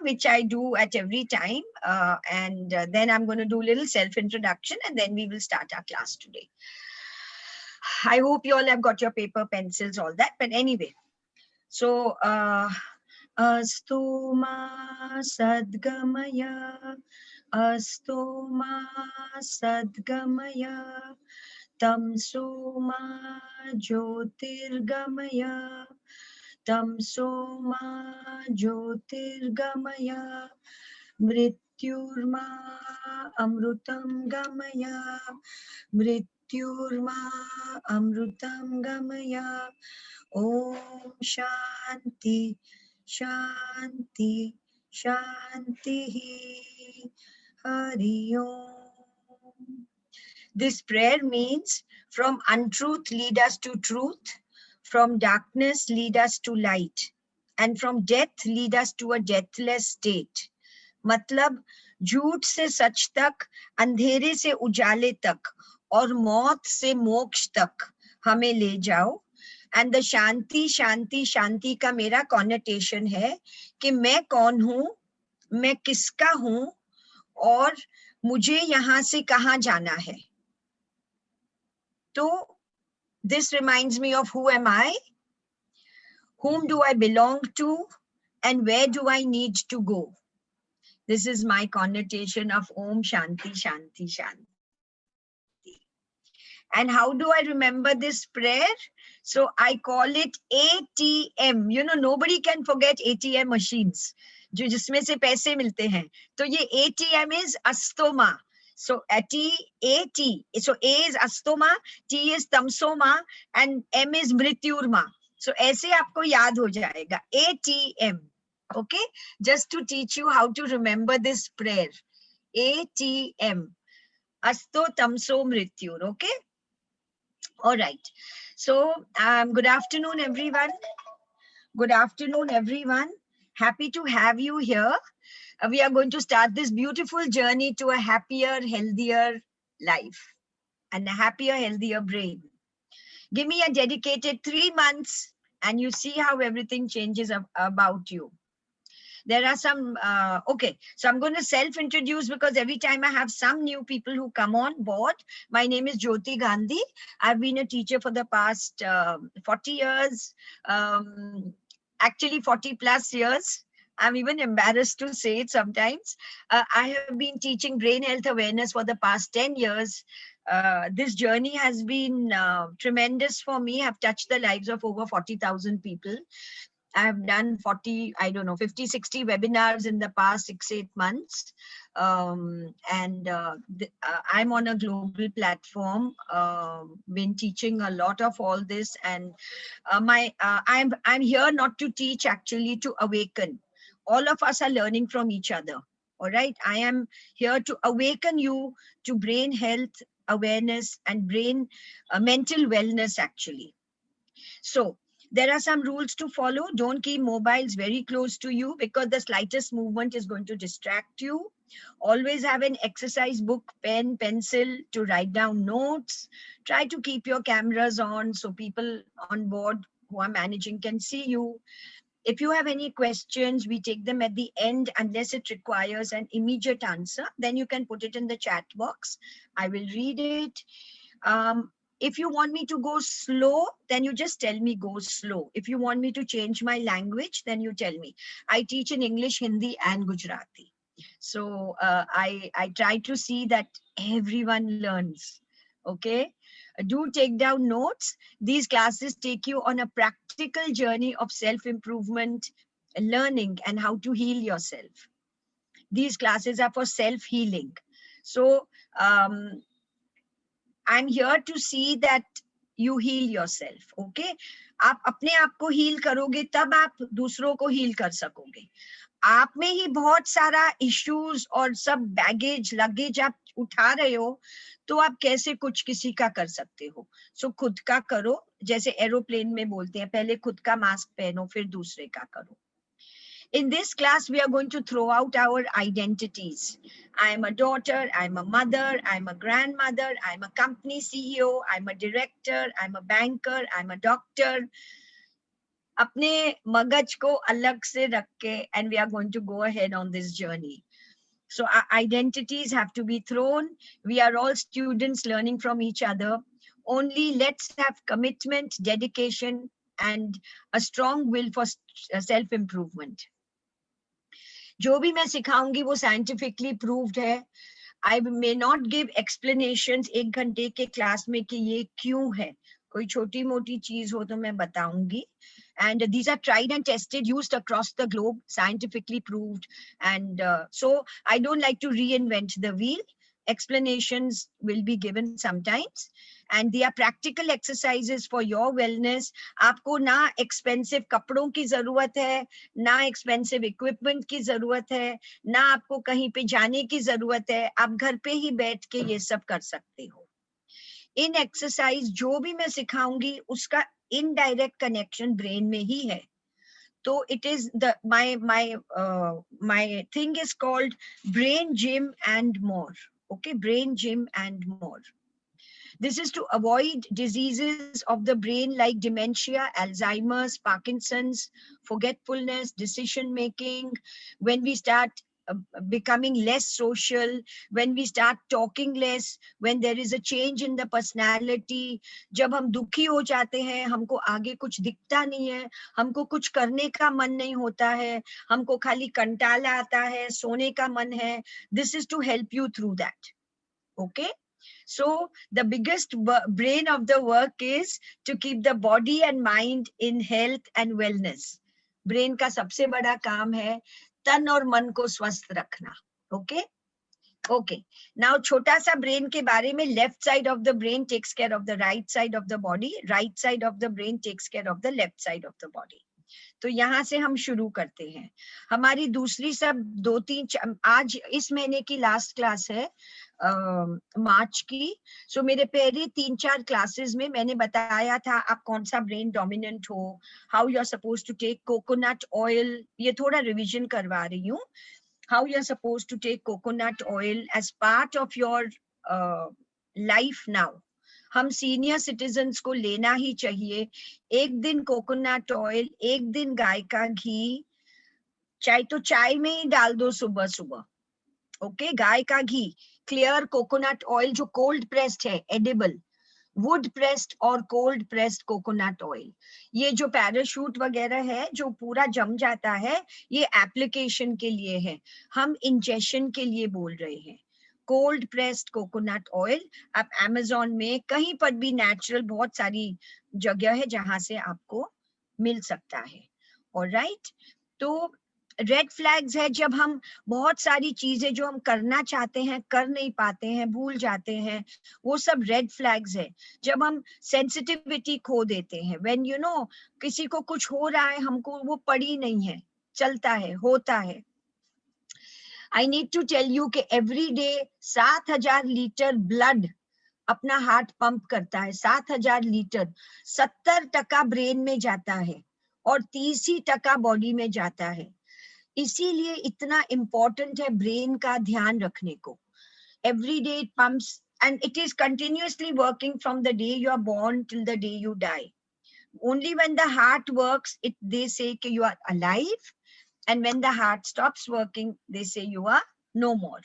which I do at every time. Then I'm going to do a little self-introduction, and then we will start our class today. I hope you all have got your paper, pencils, all that. But anyway, so Astu ma sadgamaya, Astu ma sadgamaya, Tamso ma jyotirgamaya, Tamso ma jyotirgamaya, Mrityurma amrutam gamaya, Mrityurma amrutam gamaya. Om Shanti, Shanti, Shanti. Hari Om. This prayer means from untruth lead us to truth, from darkness lead us to light, and from death lead us to a deathless state. मतलब झूठ से सच तक, अंधेरे से उजाले तक और मौत से मोक्ष तक हमें ले जाओ. एंड द शांति शांति शांति का मेरा कॉनोटेशन है कि मैं कौन हूं, मैं किसका हूं और मुझे यहां से कहां जाना है. तो this reminds me of who am I, whom do I belong to, and where do I need to go. This is my connotation of Om Shanti Shanti Shanti. And how do I remember this prayer? So I call it ATM. You know, nobody can forget ATM machines. जो जिसमें से पैसे मिलते हैं. तो ये ATM is Astoma. So T-A-T. So A is Astoma, T is Tamsoma, and M is Mrityurma. So ऐसे आपको याद हो जाएगा. ATM. Okay? Just to teach you how to remember this prayer. ATM. Asto Tamso Mrityur. Okay? All right. So, good afternoon, everyone. Good afternoon, everyone. Happy to have you here. We are going to start this beautiful journey to a happier, healthier life and a happier, healthier brain. Give me a dedicated 3 months and you see how everything changes about you. There are some, okay, so I'm going to self-introduce because every time I have some new people who come on board. My name is Jyoti Gandhi. I've been a teacher for the past 40 years, actually 40 plus years. I'm even embarrassed to say it sometimes. I have been teaching brain health awareness for the past 10 years. This journey has been tremendous for me. I've touched the lives of over 40,000 people. I have done 50, 60 webinars in the past 6-8 months. I'm on a global platform, been teaching a lot of all this. And I'm here not to teach, actually to awaken. All of us are learning from each other. All right. I am here to awaken you to brain health awareness and brain mental wellness, actually. So, there are some rules to follow. Don't keep mobiles very close to you because the slightest movement is going to distract you. Always have an exercise book, pen, pencil to write down notes. Try to keep your cameras on so people on board who are managing can see you. If you have any questions, we take them at the end unless it requires an immediate answer. Then you can put it in the chat box. I will read it. If you want me to go slow, then you just tell me go slow. If you want me to change my language, then you tell me. I teach in English, Hindi, and Gujarati. So I try to see that everyone learns. Okay? Do take down notes. These classes take you on a practical journey of self-improvement, learning, and how to heal yourself. These classes are for self-healing. So, I'm here to see that you heal yourself, okay? आप अपने आप को heal करोगे तब आप दूसरों को heal कर सकोगे. आप में ही बहुत सारा issues और सब baggage, luggage आप उठा रहे हो, तो आप कैसे कुछ किसी का कर सकते हो? So खुद का करो, जैसे aeroplane में बोलते हैं, पहले खुद का mask पहनो, फिर दूसरे का करो. In this class, we are going to throw out our identities. I'm a daughter, I'm a mother, I'm a grandmother, I'm a company CEO, I'm a director, I'm a banker, I'm a doctor. अपने मगज को अलग से रख के, and we are going to go ahead on this journey. So our identities have to be thrown. We are all students learning from each other. Only let's have commitment, dedication, and a strong will for self-improvement. जो भी मैं सिखाऊंगी वो scientifically proved है. I may not give explanations एक घंटे के class में कि ये क्यों है. कोई छोटी मोटी चीज हो तो मैं बताऊंगी. And these are tried and tested, used across the globe, scientifically proved. And so I don't like to reinvent the wheel. Explanations will be given sometimes. And they are practical exercises for your wellness. आपको ना expensive कपड़ों की जरूरत है, ना expensive equipment की जरूरत है, ना आपको कहीं पे जाने की जरूरत है. आप घर पे ही बैठ के ये सब कर सकते हो. इन एक्सरसाइज जो भी मैं सिखाऊंगी उसका इनडायरेक्ट कनेक्शन ब्रेन में ही है. तो it is the my thing is called brain gym and more. Okay, brain gym and more. This is to avoid diseases of the brain like dementia, Alzheimer's, Parkinson's, forgetfulness, decision making. When we start becoming less social, when we start talking less, when there is a change in the personality, जब हम दुखी हो जाते हैं, हमको आगे कुछ दिखता नहीं है, हमको कुछ करने का मन नहीं होता है, हमको खाली कंटाला आता है, सोने का मन है. This is to help you through that. Okay. So the biggest brain of the work is to keep the body and mind in health and wellness. Brain का सबसे बड़ा काम है तन और मन को स्वस्थ रखना. Okay. Okay. Now छोटा सा brain के बारे में, left side of the brain takes care of the right side of the body, right side of the brain takes care of the left side of the body. तो यहाँ से हम शुरू करते हैं. हमारी दूसरी सब 2-3 आज इस महीने की लास्ट क्लास है मार्च की. सो मेरे पहले 3-4 क्लासेस में मैंने बताया था आप कौन सा ब्रेन डोमिनेंट हो, how you are suppose to take coconut oil. ये थोड़ा रिवीजन करवा रही हूँ. How you are suppose to take coconut oil as part of your life now. हम सीनियर सिटीजन्स को लेना ही चाहिए. एक दिन कोकोनट ऑयल, एक दिन गाय का घी, चाहे तो चाय में ही डाल दो सुबह सुबह. ओके, गाय का घी, क्लियर कोकोनट ऑयल जो कोल्ड प्रेस्ड है, एडिबल, वुड प्रेस्ड और कोल्ड प्रेस्ड कोकोनट ऑयल. ये जो पैराशूट वगैरह है जो पूरा जम जाता है, ये एप्लीकेशन के लिए है, हम इंजेक्शन के लिए बोल रहे हैं. कोल्ड प्रेस्ड कोकोनट ऑयल आप अमेज़न में कहीं पर भी नेचुरल बहुत सारी जगह है जहां से आपको मिल सकता है. ऑलराइट. तो रेड फ्लैग्स है जब हम बहुत सारी चीजें जो हम करना चाहते हैं कर नहीं पाते हैं, भूल जाते हैं, वो सब रेड फ्लैग्स है. जब हम सेंसिटिविटी खो देते हैं, व्हेन यू नो किसी को कुछ हो रहा है, हमको वो पड़ी नहीं है, चलता है, होता है. I need to tell you कि every day 7,000 लीटर ब्लड अपना हार्ट पंप करता है. 7,000 लीटर, 70% ब्रेन में जाता है और 30% बॉडी में जाता है. इसीलिए इतना इम्पोर्टेंट है ब्रेन का ध्यान रखने को. Every day it pumps and it is continuously working from the day you are born till the day you die. Only when the heart works, they say that you are alive. And when the heart stops working, they say you are no more.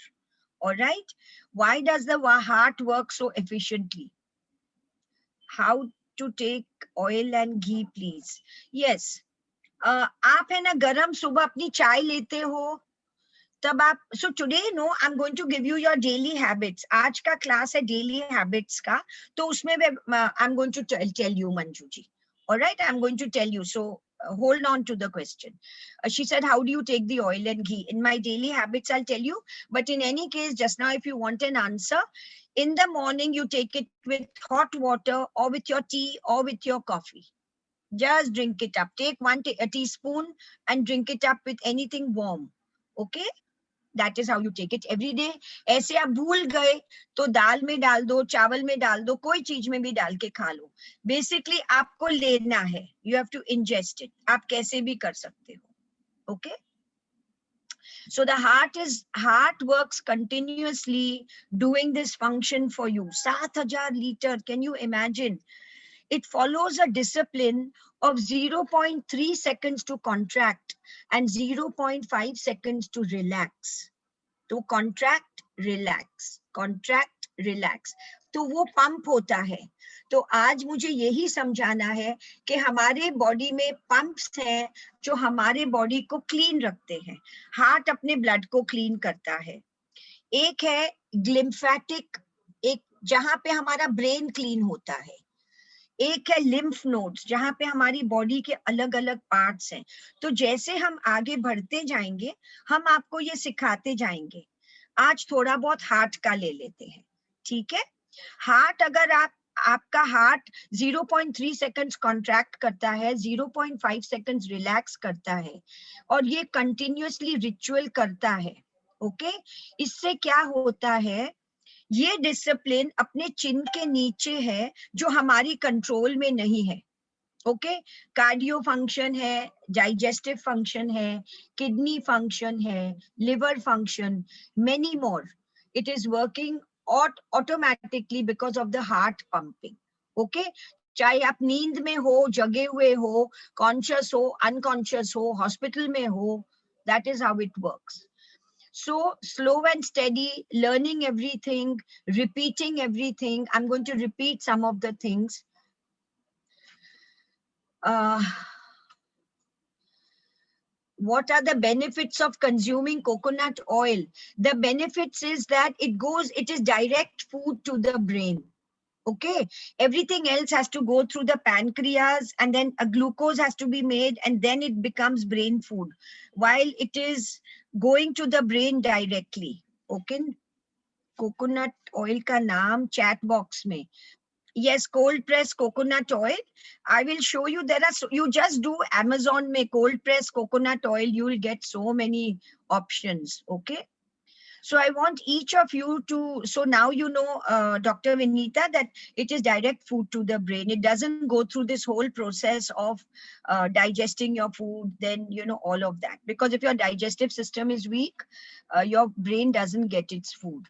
All right. Why does the heart work so efficiently? How to take oil and ghee, please? Yes. आप है ना गरम सुबह अपनी चाय लेते हो तब आप. So today no, I'm going to give you your daily habits. आज का क्लास है daily habits का, तो उसमें I'm going to tell you Manju ji. All right, I'm going to tell you. So hold on to the question. She said, how do you take the oil and ghee? In my daily habits, I'll tell you. But in any case, just now, if you want an answer, in the morning, you take it with hot water or with your tea or with your coffee. Just drink it up. Take a teaspoon and drink it up with anything warm. Okay? That is how you take it every day. ऐसे आप भूल गए तो दाल में डाल दो, चावल में डाल दो, कोई चीज में भी डाल के खा लो. बेसिकली आपको लेना है. You have to ingest it. आप कैसे भी कर सकते हो. Okay? So the heart works continuously doing this function for you. 7,000 litre. Can you imagine? It follows a discipline of 0.3 seconds to contract and 0.5 seconds to relax. तो contract, relax, contract, relax. तो वो pump होता है. तो आज मुझे यही समझाना है कि हमारे बॉडी में पंप्स हैं जो हमारे बॉडी को क्लीन रखते हैं. हार्ट अपने ब्लड को क्लीन करता है. एक है ग्लिम्फेटिक, एक जहां पे हमारा ब्रेन क्लीन होता है. एक है लिम्फ नोड्स जहां पे हमारी बॉडी के अलग अलग पार्ट्स हैं. तो जैसे हम आगे बढ़ते जाएंगे हम आपको ये सिखाते जाएंगे. आज थोड़ा बहुत हार्ट का ले लेते हैं. ठीक है. हार्ट, अगर आपका हार्ट 0.3 सेकंड्स कॉन्ट्रैक्ट करता है, 0.5 सेकंड्स रिलैक्स करता है और ये कंटिन्यूअसली रिचुअल करता है. ओके. इससे क्या होता है, ये डिसिप्लिन अपने चिन के नीचे है जो हमारी कंट्रोल में नहीं है. ओके. कार्डियो फंक्शन है, डाइजेस्टिव फंक्शन है, किडनी फंक्शन है, liver function, many more. It is working automatically because of the heart pumping. Okay. चाहे आप नींद में हो, जगे हुए हो, कॉन्शियस हो, अनकॉन्शियस हो, हॉस्पिटल में हो, that is how it works. So slow and steady, learning everything, repeating everything. I'm going to repeat some of the things. What are the benefits of consuming coconut oil? The benefits is that it is direct food to the brain. Okay. Everything else has to go through the pancreas and then a glucose has to be made and then it becomes brain food. While it is going to the brain directly. Okay. Coconut oil ka naam chat box mein. Yes, cold press coconut oil. I will show you. You just do Amazon mein cold press coconut oil. You will get so many options. Okay. So I want each of you to, so now you know, Dr. Vinita, that it is direct food to the brain. It doesn't go through this whole process of digesting your food, then, you know, all of that. Because if your digestive system is weak, your brain doesn't get its food.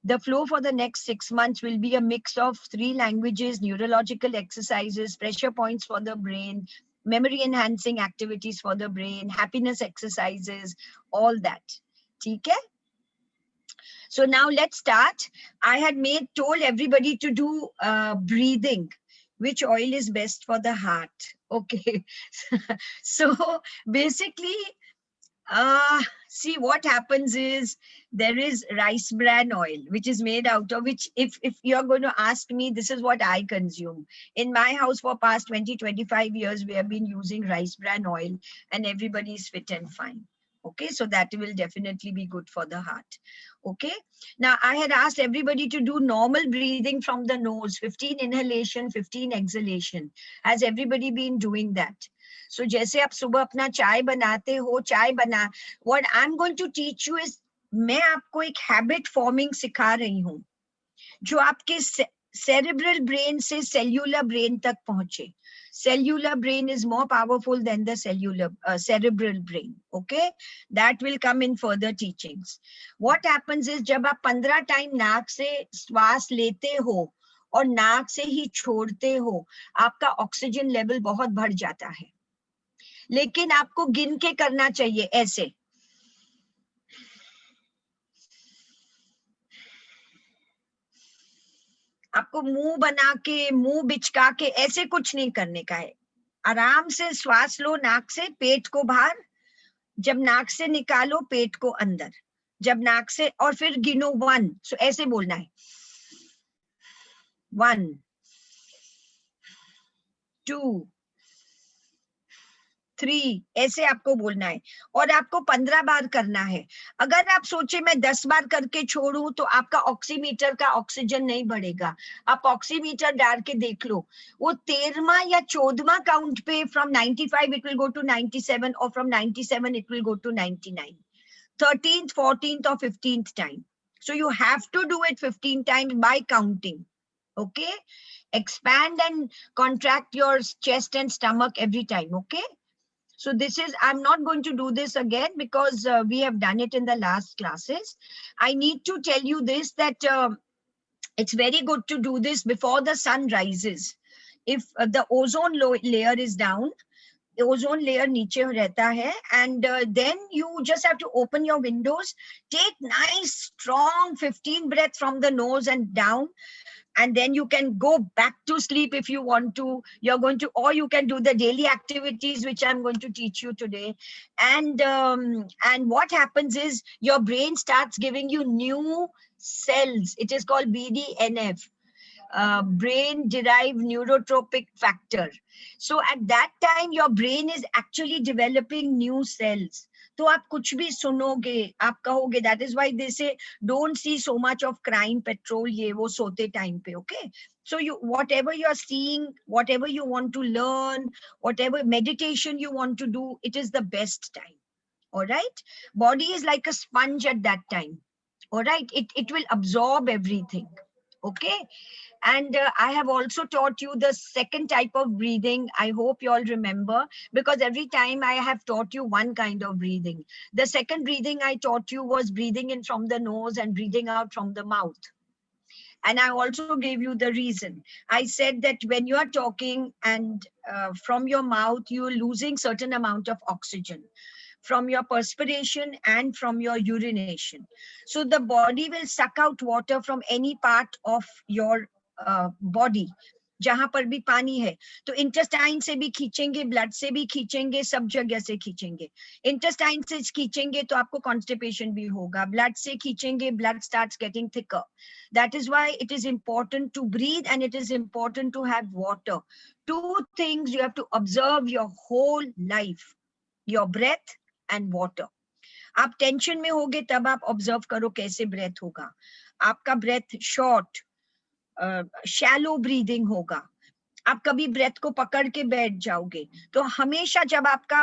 The flow for the next 6 months will be a mix of 3 languages, neurological exercises, pressure points for the brain, memory enhancing activities for the brain, happiness exercises, all that. Okay? So now let's start. I had told everybody to do breathing. Which oil is best for the heart? Okay. So basically, see what happens is there is rice bran oil, which is made out of which, if you're going to ask me, this is what I consume. In my house for past 20-25 years, we have been using rice bran oil and everybody is fit and fine. Okay, so that will definitely be good for the heart. Okay, now I had asked everybody to do normal breathing from the nose, 15 inhalation, 15 exhalation. Has everybody been doing that? So जैसे आप सुबह अपना चाय बनाते हो, what I'm going to teach you is, मैं आपको एक habit forming सिखा रही हूँ जो आपके cerebral brain से cellular brain तक पहुंचे. Cellular brain is more powerful than the cerebral brain. Okay, that will come in further teachings. What happens is जब आप 15 टाइम नाक से श्वास लेते हो और नाक से ही छोड़ते हो, आपका ऑक्सीजन लेवल बहुत बढ़ जाता है. लेकिन आपको गिन के करना चाहिए ऐसे. आपको मुंह बना के, मुंह बिचका के ऐसे कुछ नहीं करने का है. आराम से श्वास लो नाक से, पेट को बाहर. जब नाक से निकालो, पेट को अंदर. जब नाक से, और फिर गिनो 1. सो ऐसे बोलना है. 1 2 3, ऐसे आपको बोलना है और आपको 15 बार करना है. अगर आप सोचे मैं 10 बार करके छोड़ूं तो आपका ऑक्सीमीटर का ऑक्सीजन नहीं बढ़ेगा. आप ऑक्सीमीटर डाल के देख लो, वो 13वां या 14वां काउंट पे from 95 it will go to 97 और from 97 it will go to 99. 13th, 14th or 15th time. So you have to do it 15 times by counting. Okay, expand and contract your chest and stomach every time. Okay. So this is, I'm not going to do this again because we have done it in the last classes. I need to tell you this, that it's very good to do this before the sun rises. if the ozone layer is down, ozone layer नीचे रहता है, and then you just have to open your windows, take nice strong 15 breath from the nose and down, and then you can go back to sleep if you want to. You're going to, or you can do the daily activities which I'm going to teach you today. And what happens is your brain starts giving you new cells. It is called BDNF, brain derived neurotropic factor. So at that time your brain is actually developing new cells. तो आप कुछ भी सुनोगे आप कहोगे, that is why they say don't see so much of crime petrol ये वो सोते time पे. Okay, so you, whatever you are seeing, whatever you want to learn, whatever meditation you want to do, it is the best time. All right, body is like a sponge at that time. All right, it will absorb everything. Okay, and I have also taught you the second type of breathing. I hope you all remember, because every time I have taught you one kind of breathing. The second breathing I taught you was breathing in from the nose and breathing out from the mouth. And I also gave you the reason. I said that when you are talking and from your mouth, you're losing certain amount of oxygen from your perspiration and from your urination. So the body will suck out water from any part of your body जहां पर भी पानी है. तो intestine से भी खींचेंगे, blood से भी खींचेंगे, सब जगह से खींचेंगे. इंटेस्टाइन से खींचेंगे तो आपको कॉन्स्टिपेशन भी होगा, ब्लड से खींचेंगे, blood starts getting thicker. That is why it is important to breathe and it is important to have water. Two things you have to observe your whole life: your breath and water. आप tension में होगे तब आप observe करो कैसे breath होगा. आपका breath short, shallow breathing होगा. आप कभी ब्रेथ को पकड़ के बैठ जाओगे. तो हमेशा जब आपका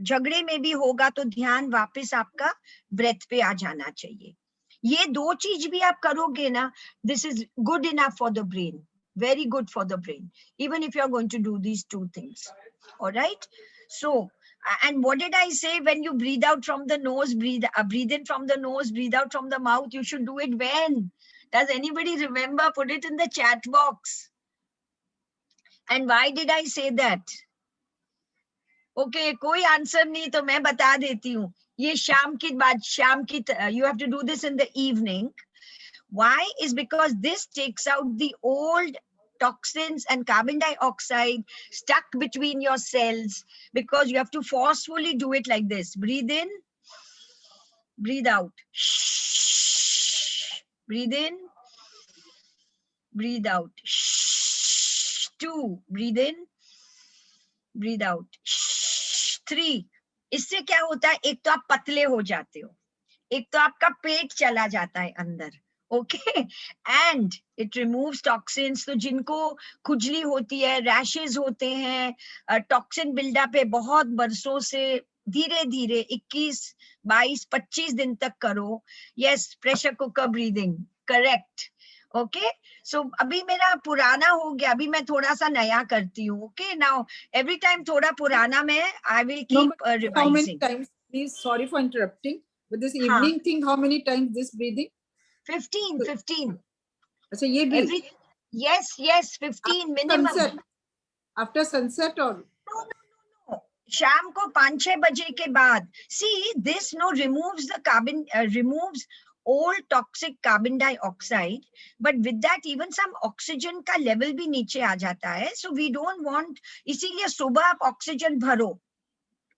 झगड़े में भी होगा तो ध्यान वापस आपका ब्रेथ पे आ जाना चाहिए. ये दो चीज भी आप करोगे ना, this is good enough for the brain, very good for the brain, even if you are going to do these two things. All right, so and what did I say? When you breathe out from the nose, breathe in from the nose, breathe out from the mouth. You should do it when? Does anybody remember? Put it in the chat box. And why did I say that? Okay, कोई answer नहीं तो मैं बता देती हूँ. ये शाम की बात, शाम की, you have to do this in the evening. Why? Is because this takes out the old toxins and carbon dioxide stuck between your cells, because you have to forcefully do it like this. Breathe in, breathe out. Shh. Breathe in, breathe out. Shh. 2. Breathe in, breathe out. Shh. 3. इससे क्या होता है? एक तो आप पतले हो जाते हो, एक तो आपका पेट चला जाता है अंदर. Okay, and it removes toxins. तो जिनको खुजली होती है, रैशेज होते हैं, टॉक्सिन बिल्डअप है बहुत बरसों से, धीरे धीरे 21, 22, 25 दिन तक करो. Yes, pressure cooker breathing, correct. Okay, so अभी मेरा पुराना हो गया, अभी मैं थोड़ा सा नया करती हूँ. ओके, नाउ एवरी टाइम थोड़ा पुराना में I will keep revising. How many times, please, sorry for interrupting, but this evening thing, how many times this breathing? 15. अच्छा, ये भी? Every, yes, 15 minimum. Sunset. After sunset or? No. शाम को 5-6 बजे के बाद. See, this removes the carbon, removes all toxic carbon dioxide, but with that even some oxygen का level भी नीचे आ जाता है. So we don't want, इसीलिए सुबह आप ऑक्सीजन भरो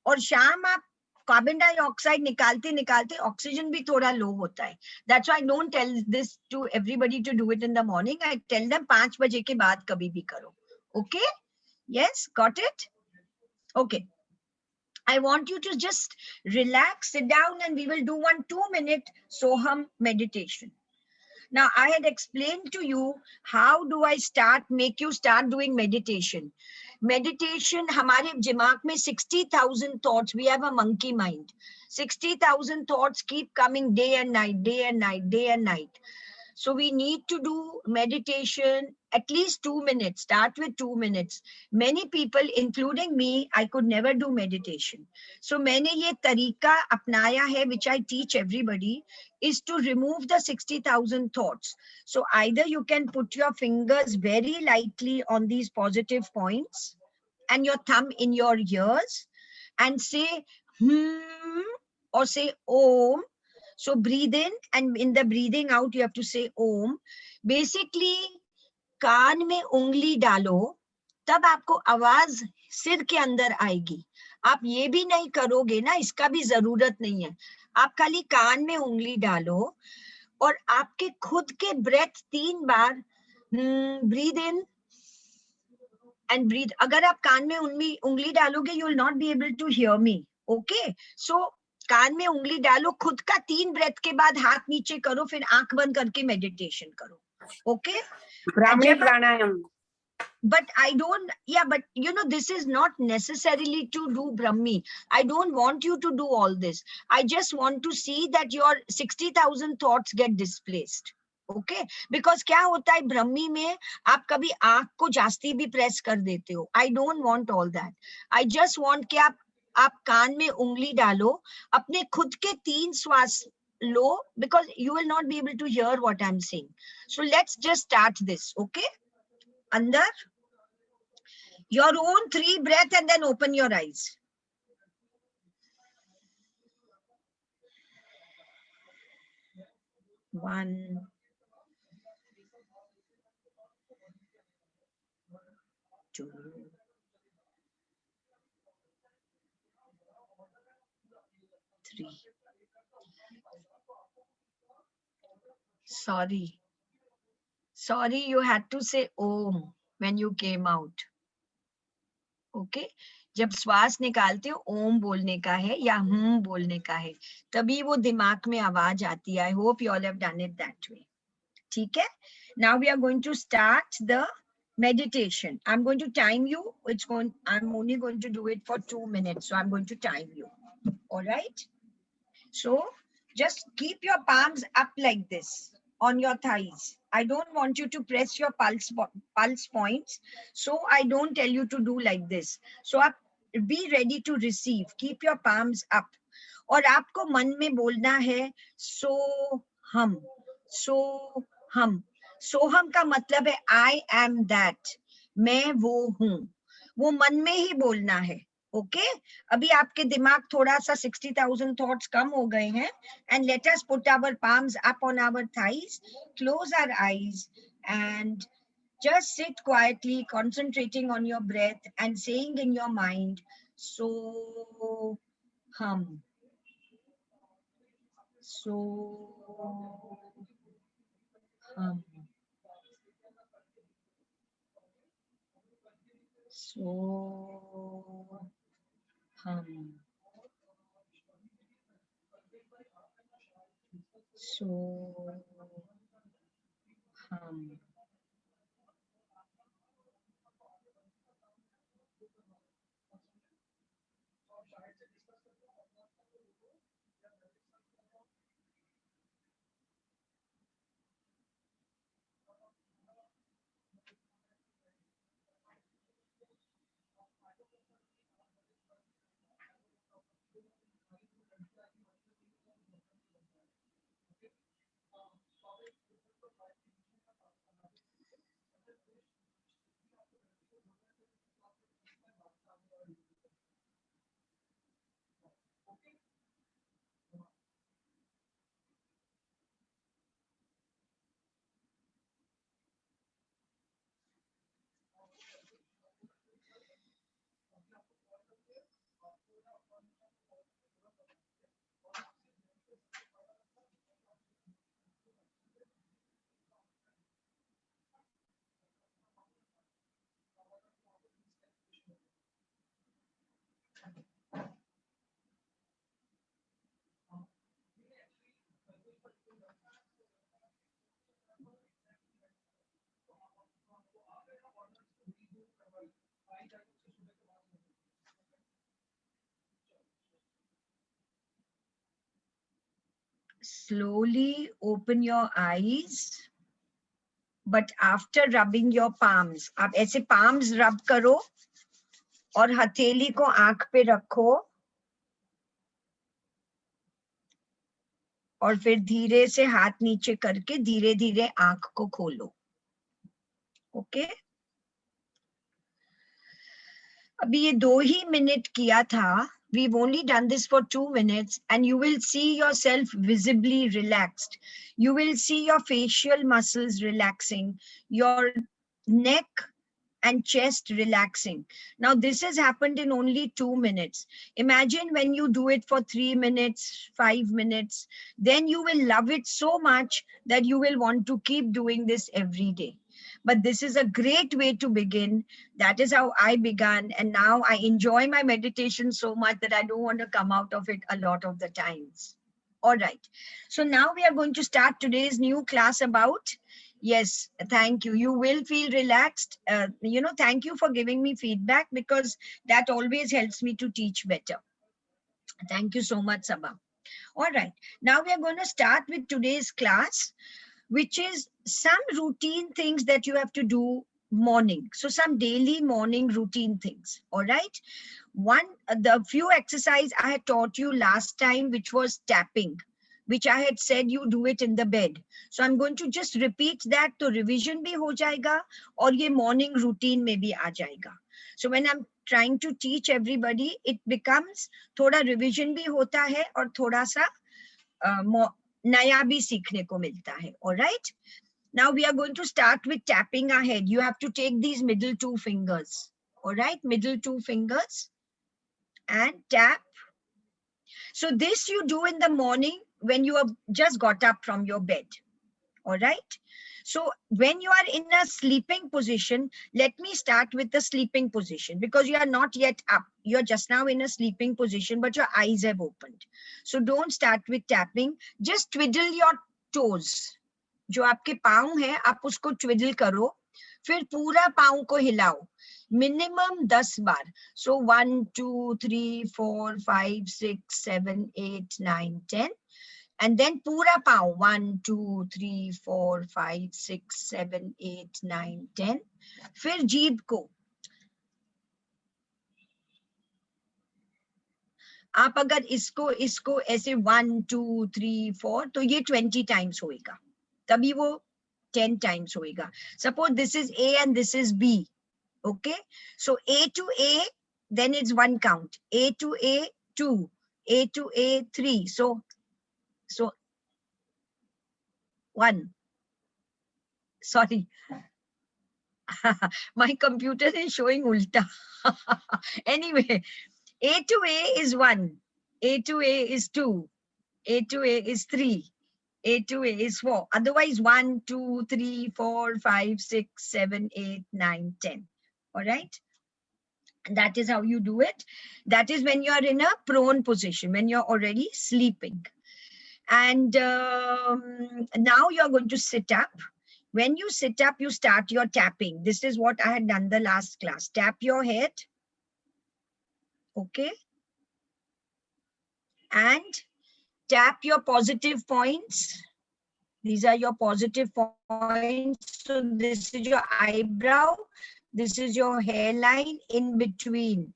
और शाम आप कार्बन डाइऑक्साइड निकालते निकालते ऑक्सीजन भी थोड़ा लो होता है. That's why I don't tell this to everybody to do it in the morning. I tell them 5 बजे के बाद कभी भी करो. Okay, yes, got it? Okay, I want you to just relax, sit down, and we will do 1 2-minute Soham meditation. Now, I had explained to you how do I make you start doing meditation. Meditation, हमारे दिमाग में 60,000 thoughts. We have a monkey mind. 60,000 thoughts keep coming day and night, day and night, day and night. So we need to do meditation at least 2 minutes. Start with 2 minutes. Many people, including me, I could never do meditation. So मैंने ये तरीका अपनाया है, which I teach everybody, is to remove the 60,000 thoughts. So either you can put your fingers very lightly on these positive points and your thumb in your ears and say hmm or say om. So breathe in, and in the breathing out you have to say om. Basically कान में उंगली डालो, तब आपको आवाज सिर के अंदर आएगी. आप ये भी नहीं करोगे ना, इसका भी जरूरत नहीं है. आप खाली कान में उंगली डालो और आपके खुद के ब्रेथ 3 बार ब्रीद इन and breathe. अगर आप कान में उंगली डालोगे, you will not be able to hear me. Okay? So कान में उंगली डालो, खुद का 3 ब्रेथ के बाद हाथ नीचे करो, फिर आंख बंद करके मेडिटेशन करो. Okay? Brahmani pranayama. But I don't, yeah, but you know, this is not necessarily to do Brahmi. I don't want you to do all this. I just want to see that your 60,000 thoughts get displaced. Okay? Because क्या होता है ब्रह्मी में, आप कभी आंख को जास्ती भी प्रेस कर देते हो. I don't want all that. I just want कि आप कान में उंगली डालो, अपने खुद के 3 श्वास लो, because you will not be able to hear what I'm saying. So let's just start this. Okay? Andar, your own 3 breath and then open your eyes. One, two, three. Sorry, you had to say Om when you came out. Okay? जब श्वास निकालते हो ओम बोलने का है या बोलने का है, तभी वो दिमाग में आवाज आती है. I hope you all have done it that way. ठीक है? Now we are going to start the meditation. I'm going to time you. I'm only going to do it for 2 minutes. So I'm going to time you. All right? So just keep your palms up like this on your thighs. I don't want you to press your pulse points. So I don't tell you to do like this. So be ready to receive. Keep your palms up. और आपको मन में बोलना है सोहम. सोहम. सोहम का मतलब है I am that. मैं वो हूं. वो मन में ही बोलना है. ओके? अभी आपके दिमाग थोड़ा सा 60,000 थॉट्स कम हो गए हैं. And let us put our palms up on our thighs, close our eyes and just sit quietly, concentrating on your breath and saying in your mind, so hum. So hum. So hum. So hum. Slowly open your eyes but after rubbing your palms, आप ऐसे palms rub करो और हथेली को आंख पे रखो और फिर धीरे से हाथ नीचे करके धीरे धीरे आंख को खोलो. ओके अभी ये 2 ही मिनट किया था. We've only done this for 2 minutes and you will see yourself visibly relaxed. You will see your facial muscles relaxing, your neck and chest relaxing. Now this has happened in only 2 minutes. Imagine when you do it for 3 minutes, 5 minutes, then you will love it so much that you will want to keep doing this every day. But this is a great way to begin. That is how I began. And now I enjoy my meditation so much that I don't want to come out of it a lot of the times. All right. So now we are going to start today's new class about, yes, thank you. You will feel relaxed. Thank you for giving me feedback because that always helps me to teach better. Thank you so much, Sabha. All right. Now we are going to start with today's class, which is some routine things that you have to do morning. So some daily morning routine things. All right. The few exercise I had taught you last time, which was tapping, which I had said you do it in the bed. So I'm going to just repeat that. So revision bhi ho jayega aur ye morning routine mein bhi aa jayega. So when I'm trying to teach everybody, it becomes thoda revision bhi hota hai aur thoda sa naya bhi seekhne ko milta hai. All right. Now we are going to start with tapping our head. You have to take these middle 2 fingers. All right. Middle 2 fingers and tap. So this you do in the morning when you have just got up from your bed. All right. So when you are in a sleeping position, let me start with the sleeping position because you are not yet up. You're just now in a sleeping position, but your eyes have opened. So don't start with tapping. Just twiddle your toes. जो आपके पाँव है आप उसको ट्विडल करो फिर पूरा पाँव को हिलाओ minimum 10 bar. So 1 2 3 4 5 6 7 8 9 10 and then पूरा पाँव 1 2 3 4 5 6 7 8 9 10. फिर जीभ को आप अगर इसको ऐसे 1 2 3 4 तो ये 20 टाइम्स होएगा तभी वो 10 times होएगा. Suppose this is A and this is B. Okay. So A to A, then it's 1 count. A to A, 2. A to A, 3. So 1. Sorry. My computer is showing ulta. Anyway, A to A is 1. A to A is 2. A to A is 3. A to A is 4. Otherwise, 1, 2, 3, 4, 5, 6, 7, 8, 9, 10. All right. And that is how you do it. That is when you are in a prone position, when you're already sleeping. And now you're going to sit up. When you sit up, you start your tapping. This is what I had done the last class. Tap your head. Okay. And tap your positive points. These are your positive points. So this is your eyebrow. This is your hairline in between.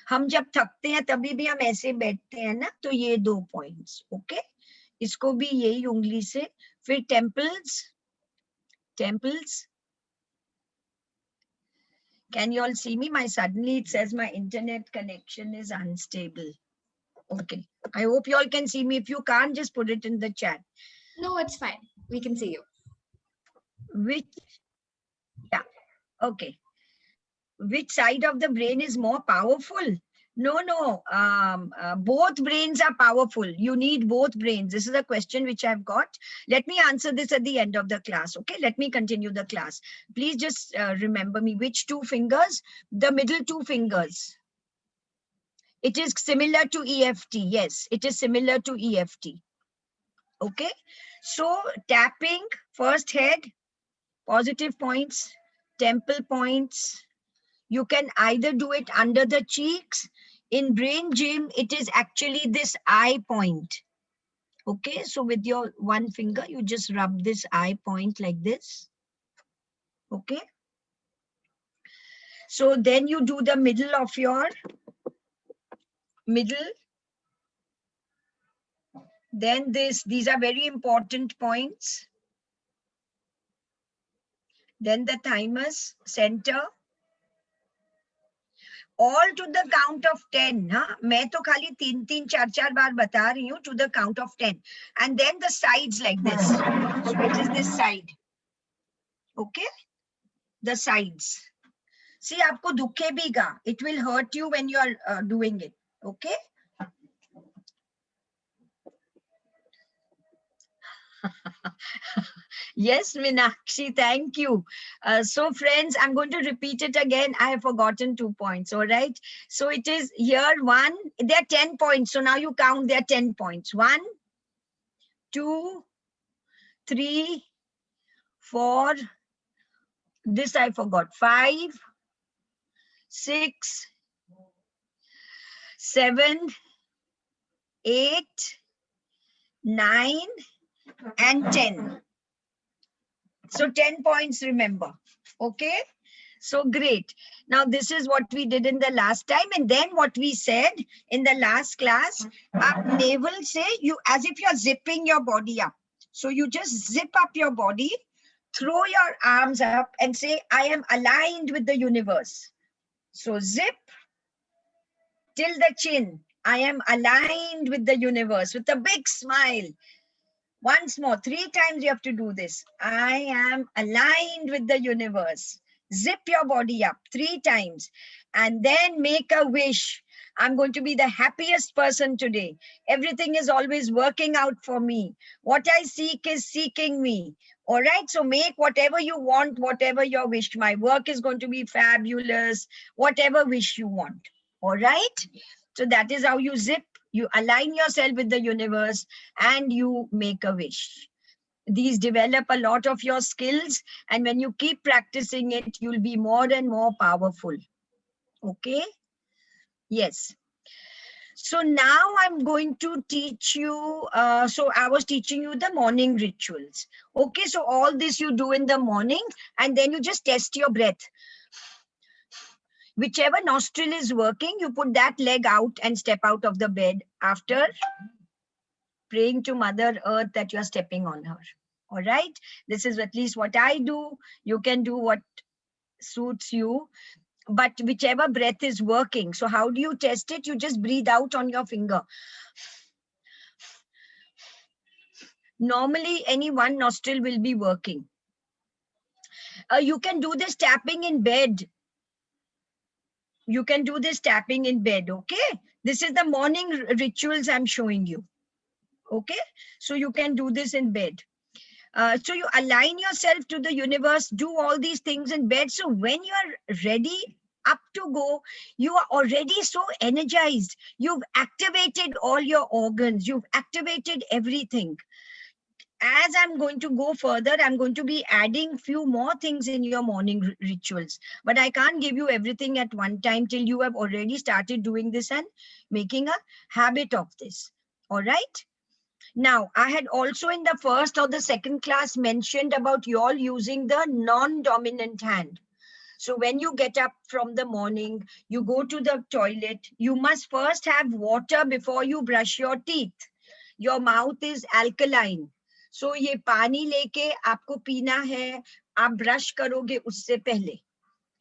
हम जब थकते हैं तभी भी हम ऐसे बैठते हैं ना तो ये 2 points. Okay. इसको भी यही उंगली से. फिर temples. Can you all see me? Suddenly it says my internet connection is unstable. Okay. I hope you all can see me. If you can't, just put it in the chat. No, it's fine. We can see you. Yeah. Okay. Which side of the brain is more powerful? No. Both brains are powerful. You need both brains. This is a question which I've got. Let me answer this at the end of the class. Okay. Let me continue the class. Please just remember me. Which 2 fingers? The middle 2 fingers. It is similar to EFT. Yes, it is similar to EFT. Okay. So tapping, first head, positive points, temple points. You can either do it under the cheeks. In brain gym, it is actually this eye point. Okay. So with your 1 finger, you just rub this eye point like this. Okay. So then you do the middle of your middle. Then these are very important points. Then the thymus center. All to the count of 10. हाँ, मैं तो खाली 3-4 बार बता रही हूँ to the count of 10. And then the sides like this. So it is this side. Okay? The sides. See, आपको दुखेगा. It will hurt you when you are doing it. Okay? Yes, Meenakshi, thank you. So friends, I'm going to repeat it again. I have forgotten 2 points, all right? So it is here 1, there are 10 points. So now you count, there are 10 points. 1, 2, 3, 4, this I forgot, 5, 6, 7, 8, 9, and 10. So 10 points, remember. Okay. So great. Now this is what we did in the last time. And then what we said in the last class, navel say you, as if you're zipping your body up. So you just zip up your body, throw your arms up and say, I am aligned with the universe. So zip till the chin. I am aligned with the universe with a big smile. Once more, 3 times you have to do this. I am aligned with the universe. Zip your body up 3 times and then make a wish. I'm going to be the happiest person today. Everything is always working out for me. What I seek is seeking me. All right. So make whatever you want, whatever your wish. My work is going to be fabulous. Whatever wish you want. All right. So that is how you zip. You align yourself with the universe and you make a wish. These develop a lot of your skills. And when you keep practicing it, you'll be more and more powerful. Okay? Yes. So now I'm going to teach you. So I was teaching you the morning rituals. Okay, so all this you do in the morning and then you just test your breath. Whichever nostril is working, you put that leg out and step out of the bed after praying to Mother Earth that you're stepping on her. All right. This is at least what I do. You can do what suits you, but whichever breath is working. So how do you test it? You just breathe out on your finger. Normally, any one nostril will be working. You can do this tapping in bed. You can do this tapping in bed, okay? This is the morning rituals I'm showing you, okay? So you can do this in bed. So you align yourself to the universe, do all these things in bed. So when you are ready up to go, you are already so energized. You've activated all your organs. You've activated everything. As I'm going to go further, I'm going to be adding few more things in your morning rituals. But I can't give you everything at one time till you have already started doing this and making a habit of this. All right. Now, I had also in the first or the second class mentioned about you all using the non-dominant hand. So when you get up from the morning, you go to the toilet, you must first have water before you brush your teeth. Your mouth is alkaline. So ये पानी लेके आपको पीना है, आप brush करोगे उससे पहले.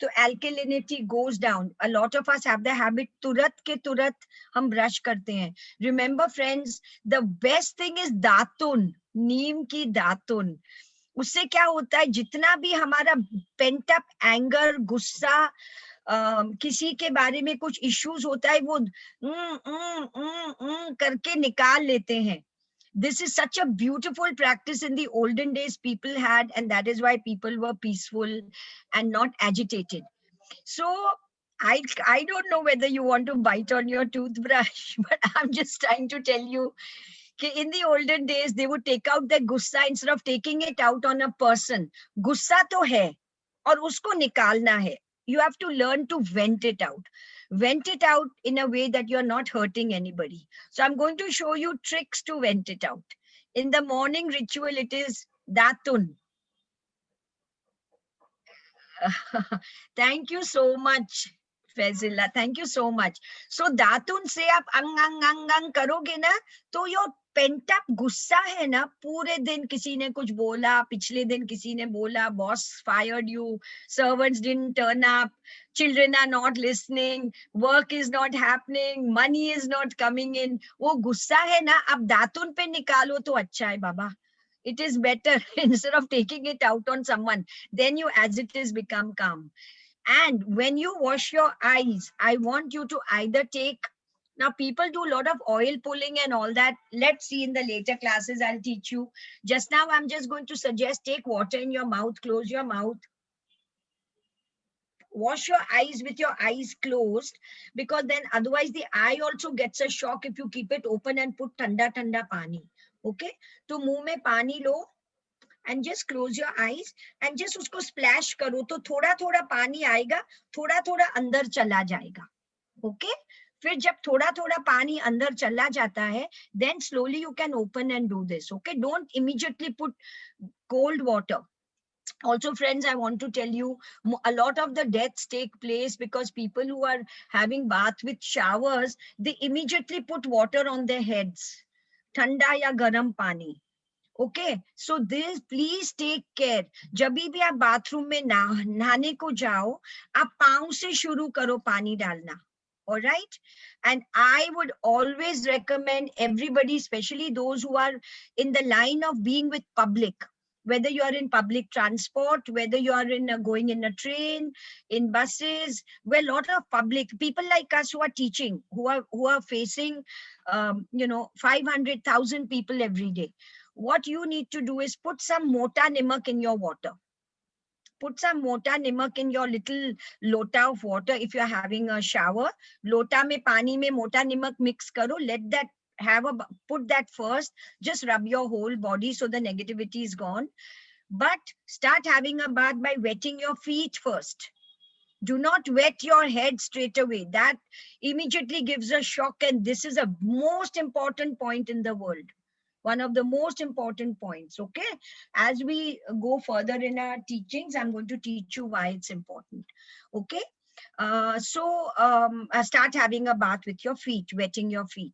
So alkalinity goes down. A lot of us have the habit तुरंत के तुरंत हम brush करते हैं. Remember friends, the best thing is दातुन, नीम की दातुन. उससे क्या होता है, जितना भी हमारा pent up anger, गुस्सा, किसी के बारे में कुछ issues होता है, वो करके निकाल लेते हैं. This is such a beautiful practice in the olden days people had, and that is why people were peaceful and not agitated. So I don't know whether you want to bite on your toothbrush, but I'm just trying to tell you that in the olden days, they would take out their gussa instead of taking it out on a person. Gussa to hai, aur usko nikalna hai. You have to learn to vent it out. Vent it out in a way that you're not hurting anybody. So I'm going to show you tricks to vent it out. In the morning ritual, it is datun. Thank you so much, Faizilla. Thank you so much. So दातुन से आप अंग करोगे ना, तो your pent up गुस्सा है ना, पूरे दिन किसी ने कुछ बोला, पिछले दिन किसी ने बोला, boss fired you, servants didn't turn up, children are not listening, work is not happening, money is not coming in. वो गुस्सा है ना, आप दातुन पे निकालो तो अच्छा है बाबा. It is better instead of taking it out on someone. Then you, as it is, become calm. And when you wash your eyes, I want you to either take, now people do a lot of oil pulling and all that. Let's see in the later classes, I'll teach you. Just now, I'm just going to suggest take water in your mouth, close your mouth. Wash your eyes with your eyes closed, because then otherwise the eye also gets a shock if you keep it open and put thanda pani. Okay? To मुंह में पानी लो and just close your eyes and just उसको splash करो, तो थोड़ा थोड़ा पानी आएगा, थोड़ा थोड़ा अंदर चला जाएगा. Okay? फिर जब थोड़ा थोड़ा पानी अंदर चला जाता है, then slowly you can open and do this. Okay? Don't immediately put cold water. Also, friends, I want to tell you, a lot of the deaths take place because people who are having bath with showers, they immediately put water on their heads. Thanda ya garam pani. Okay, so this, please take care. जब भी आप bathroom में नहाने को जाओ, आप पाँव से शुरू करो पानी डालना. All right, and I would always recommend everybody, especially those who are in the line of being with public, whether you are in public transport, whether you are in going in a train, in buses, where a lot of public people like us who are teaching, who are facing 500,000 people every day. What you need to do is put some mota nimak in your water. Put some mota nimak in your little lota of water. If you're having a shower, lota mein pani mein mota nimak mix karo. Let that put that first. Just rub your whole body so the negativity is gone. But start having a bath by wetting your feet first. Do not wet your head straight away. That immediately gives a shock, and this is a most important point in the world. One of the most important points. Okay, as we go further in our teachings, I'm going to teach you why it's important. Okay, start having a bath with your feet, wetting your feet.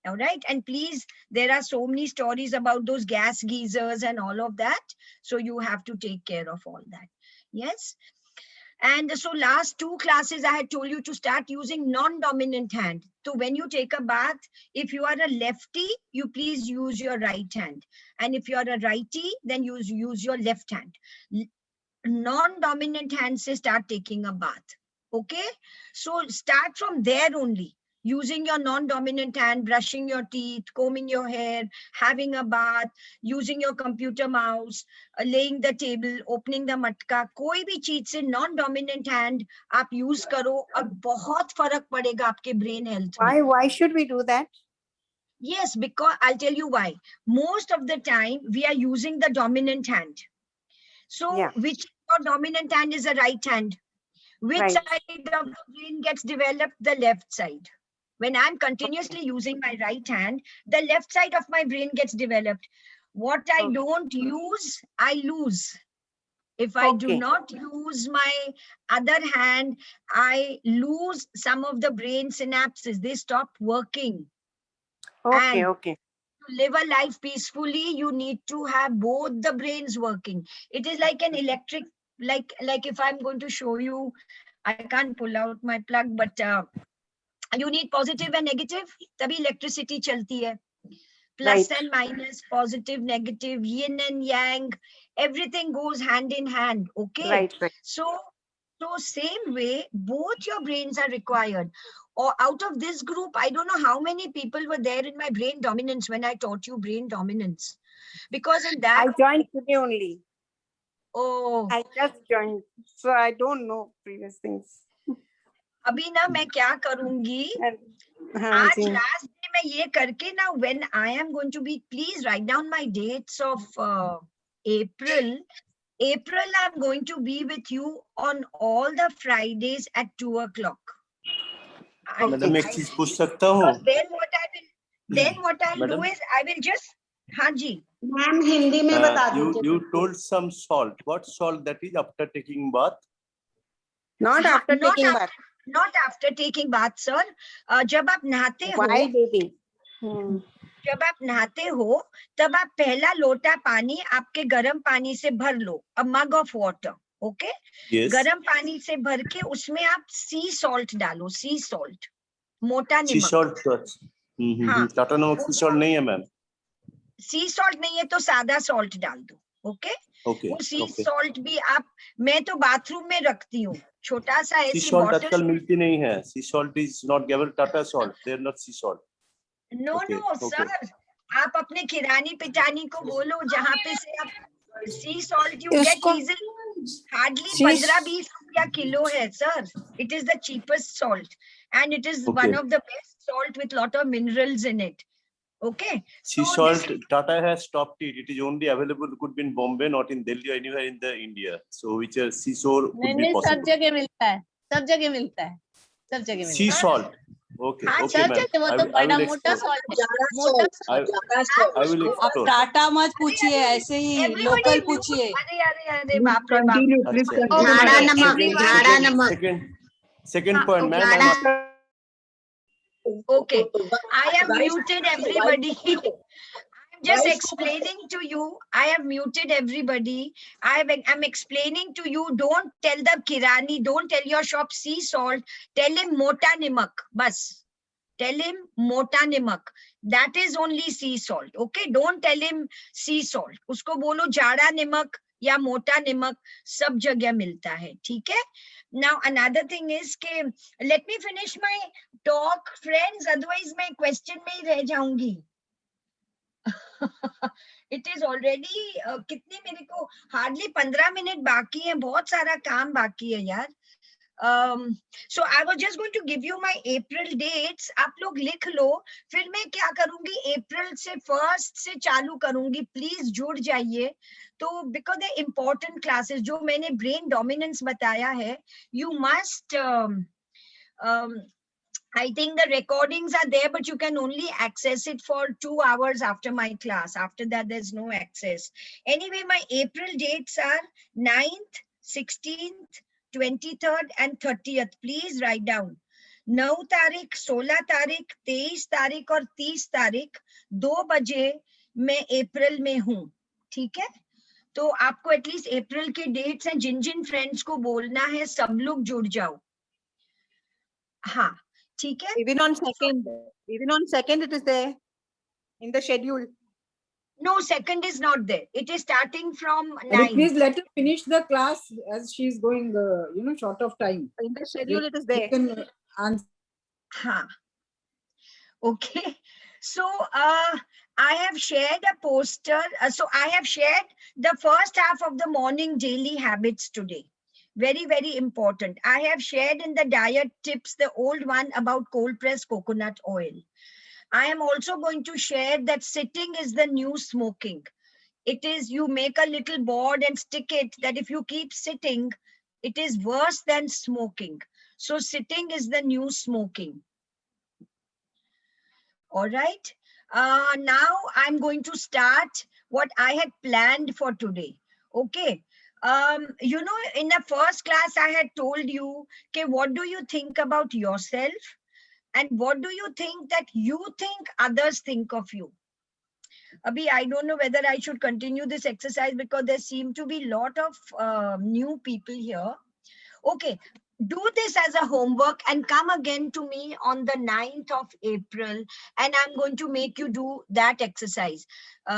All right, and please, there are so many stories about those gas geysers and all of that, so you have to take care of all that. Yes. And so last two classes, I had told you to start using non-dominant hand. So when you take a bath, if you are a lefty, you please use your right hand. And if you are a righty, then use your left hand. Non-dominant hand se start taking a bath. Okay? So start from there only. Using your non-dominant hand, brushing your teeth, combing your hair, having a bath, using your computer mouse, laying the table, opening the matka, कोई भी चीज से non-dominant hand आप use करो और बहुत फर्क पड़ेगा आपके brain health में. Why should we do that? Yes, because I'll tell you why. Most of the time we are using the dominant hand. So yeah. Which your dominant hand is the right hand. Which side of the brain gets developed? The left side. When I'm continuously using my right hand, the left side of my brain gets developed. What I don't use, I lose. If I do not use my other hand, I lose some of the brain synapses. They stop working. Okay. To live a life peacefully, you need to have both the brains working. It is like an electric, like if I'm going to show you, I can't pull out my plug, but you need positive and negative, तभी electricity चलती है. Plus and minus, positive, negative, yin and yang, everything goes hand in hand. Okay. Right. So same way, both your brains are required. Or out of this group, I don't know how many people were there in my brain dominance when I taught you brain dominance. Because in that, I joined today only. Oh. I just joined, so I don't know previous things. अभी ना मैं क्या करूंगी, आज last day मैं ये करके ना, when I am going to be, please write down my dates of April I'm going to be with you on all the Fridays at 2 o'clock. Madam एक चीज पूछ सकता हूँ? Then what I'll do is I will just, हाँ जी ma'am Hindi में बता दीजिए. You told some salt. What salt that is after taking bath? Not after taking bath. Not after taking bath, sir. जब आप नहाते हो, While bathing. जब आप नहाते हो तब आप पहला लोटा पानी आपके गर्म पानी से भर लो, a mug of water, okay? Yes. गर्म पानी से भर के उसमें आप sea salt डालो, sea salt, मोटा Sea नमक। salt. हाँ, टाटा नमक sea salt नहीं है मैम। sea salt नहीं है तो सादा salt डाल दो, okay? Okay. वो sea Okay. salt भी आप, मैं तो बाथरूम में रखती हूँ, छोटा सा Sea ऐसी salt बॉटल। आजकल मिलती नहीं है। Sea salt is not given Tata salt. They are not sea salt. No Okay, no sir, आप अपने किरानी पिटानी को बोलो जहाँ पे से आप सी salt you get easily, hardly 15-20 रुपया किलो है sir. It is the cheapest salt and it is one of the best salt with lot of minerals in it, okay? Sea salt, Tata has stopped it. It is only available, could be in Bombay, not in Delhi or anywhere in the India. So which are sea salt could be possible. सब जगह मिलता है, सब जगह मिलता है, सब जगह मिलता है। Sea salt. Okay, हाँ, okay, सब ma'am. जगह, वो तो I बड़ा will मोटा explore. सॉल्ट है, मोटा सॉल्ट। I will आप explore. टाटा मत पूछिए, ऐसे ही लोकल पूछिए। अरे अरे अरे बाप रे बाप। Continue, please अच्छा, continue. झाड़ा second- नमक, second- झाड़ा second- नमक। second हाँ, point, ma'am. झाड़ा- Okay, I have muted everybody. I'm just explaining to you. I have muted everybody. I'm explaining to you. Don't tell the kirani. Don't tell your shop sea salt. Tell him mota nimak. Bas. Tell him mota nimak. That is only sea salt. Okay. Don't tell him sea salt. Usko bolo jada nimak या मोटा नमक सब जगह मिलता है, ठीक है? Now another thing is कि let me finish my talk, friends. Otherwise मैं question में ही रह जाऊंगी. It is already कितने, मेरे को hardly 15 मिनट बाकी है, बहुत सारा काम बाकी है यार. So I was just going to give you my April dates. आप लोग लिख लो, फिर मैं क्या करूंगी, अप्रैल से 1st से चालू करूंगी. प्लीज जुड़ जाइए. तो बिकॉज द इम्पोर्टेंट क्लासेस जो मैंने ब्रेन डोमिनेंस बताया है, you must, I think the recordings are there, but you can only access it for 2 hours after my class. After that, there's no access. Anyway, my April dates are 9th, 16th, 23rd and 30th. Please write down. 9 तारीख, 16 तारीख, 23 तारीख और 30 तारीख 2 बजे मैं अप्रैल में हूँ, ठीक है? तो आपको एटलीस्ट अप्रैल के डेट्स हैं, जिन जिन फ्रेंड्स को बोलना है सब लोग जुड़ जाओ. हाँ, ठीक है? Even on second it is there in the schedule. No, second is not there. It is starting from Can you 9. please let her finish the class as she is going, short of time. In the schedule it is You there. can answer. Huh. Okay. So I have shared a poster. So I have shared the first half of the morning daily habits today. Very, very important. I have shared in the diet tips the old one about cold pressed coconut oil. I am also going to share that sitting is the new smoking. It is, you make a little board and stick it, that if you keep sitting, it is worse than smoking. So sitting is the new smoking. All right. Now I'm going to start what I had planned for today. Okay. In the first class, I had told you, okay, what do you think about yourself? And what do you think that you think others think of you? Abhi, I don't know whether I should continue this exercise because there seem to be a lot of new people here. Okay, do this as a homework and come again to me on the 9th of April and I'm going to make you do that exercise.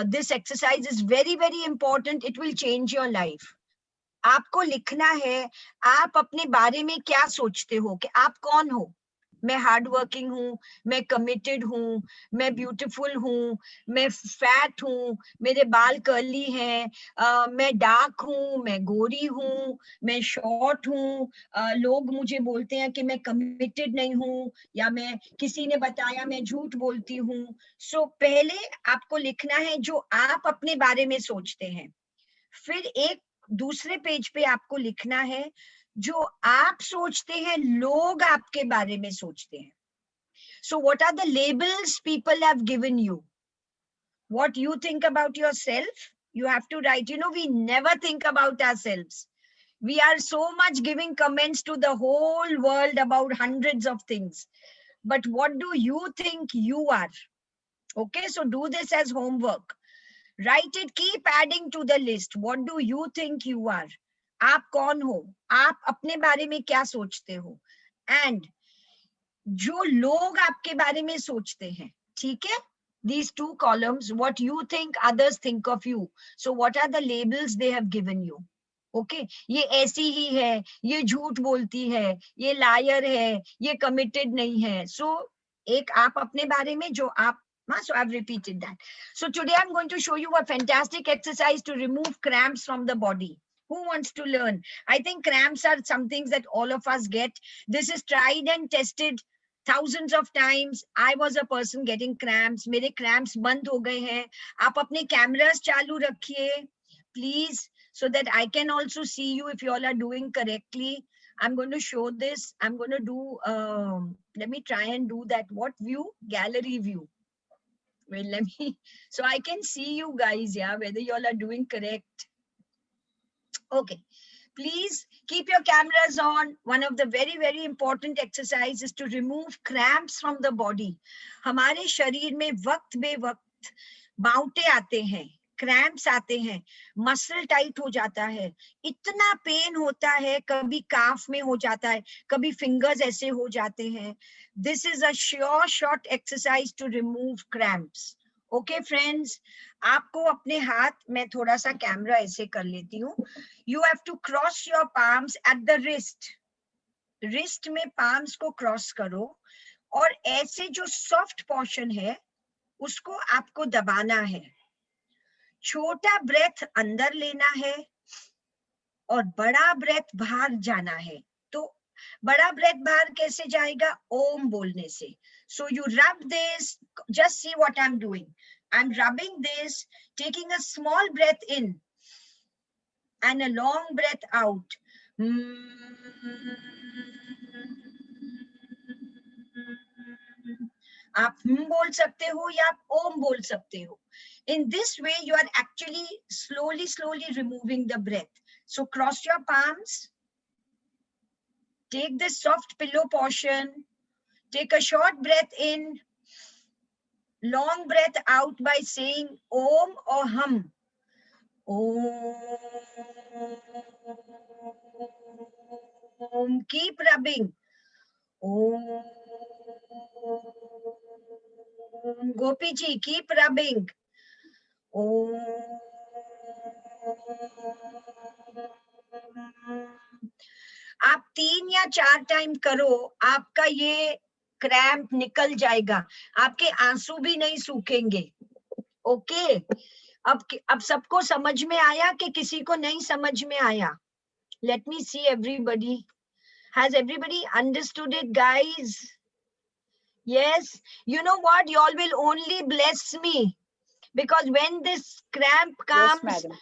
This exercise is very, very important. It will change your life. आपको लिखना है, आप अपने बारे में क्या सोचते हो, कि आप कौन हो? मैं हार्ड वर्किंग हूँ, मैं कमिटेड हूँ, मैं ब्यूटीफुल हूँ, मैं फैट हूँ, मेरे बाल कर्ली हैं, मैं डार्क हूँ, मैं गोरी हूँ, मैं शॉर्ट हूँ, लोग मुझे बोलते हैं कि मैं कमिटेड नहीं हूँ, या मैं किसी ने बताया मैं झूठ बोलती हूँ. सो पहले आपको लिखना है जो आप अपने बारे में सोचते हैं. फिर एक दूसरे पेज पे आपको लिखना है जो आप सोचते हैं लोग आपके बारे में सोचते हैं. So what are the labels people have given you? What you think about yourself, you have to write. We never think about ourselves. We are so much giving comments to the whole world about hundreds of things. But what do you think you are? Okay, so do this as homework. Write it, keep adding to the list. What do you think you are? आप कौन हो? आप अपने बारे में क्या सोचते हो? And जो लोग आपके बारे में सोचते हैं, ठीक है? These two columns, what you think, others think of you. So what are the labels they have given you? Okay, ये ऐसी ही है, ये झूठ बोलती है, ये liar है, ये committed नहीं है. So एक आप अपने बारे में जो आप, so I've repeated that. So today I'm going to show you a fantastic exercise to remove cramps from the body. Who wants to learn? I think cramps are some things that all of us get. This is tried and tested thousands of times. I was a person getting cramps. मेरे cramps बंद हो गए हैं. आप अपने cameras चालू रखिए, please, so that I can also see you if you all are doing correctly. I'm going to show this. I'm going to do, let me try and do that. What view? Gallery view. Well, let me, so I can see you guys, yeah, whether you all are doing correct. Okay, please keep your cameras on. One of the very, very important exercises is to remove cramps from the body. हमारे शरीर में वक्त बे वक्त बाउटे आते हैं, cramps आते हैं, muscle tight हो जाता है, इतना pain होता है, कभी calf में हो जाता है, कभी fingers ऐसे हो जाते हैं. This is a sure shot exercise to remove cramps. Okay, friends, आपको अपने हाथ, मैं थोड़ा सा कैमरा ऐसे कर लेती हूँ. You have to cross your palms at the wrist. Wrist में palms को cross करो और ऐसे जो soft portion है, उसको आपको दबाना है. छोटा breath अंदर लेना है और बड़ा breath बाहर जाना है. तो बड़ा breath बाहर कैसे जाएगा? ओम बोलने से. So you rub this, just see what I'm doing. I'm rubbing this, taking a small breath in and a long breath out. आप बोल सकते हो या आप ओम बोल सकते हो. In this way, you are actually slowly removing the breath. So cross your palms. Take this soft pillow portion. Take a short breath in. Long breath out by saying Om or Hum. Om. Keep rubbing. Om. Gopi ji, keep rubbing. Om. आप 3 या 4 time करो, आपका ये cramp निकल जाएगा, आपके आंसू भी नहीं सूखेंगे. ओके, अब सबको समझ में आया कि किसी को नहीं समझ में आया? Let me see everybody. Has everybody understood it, guys? Yes. You know what? You all will only bless me because when this cramp comes, Yes, madam.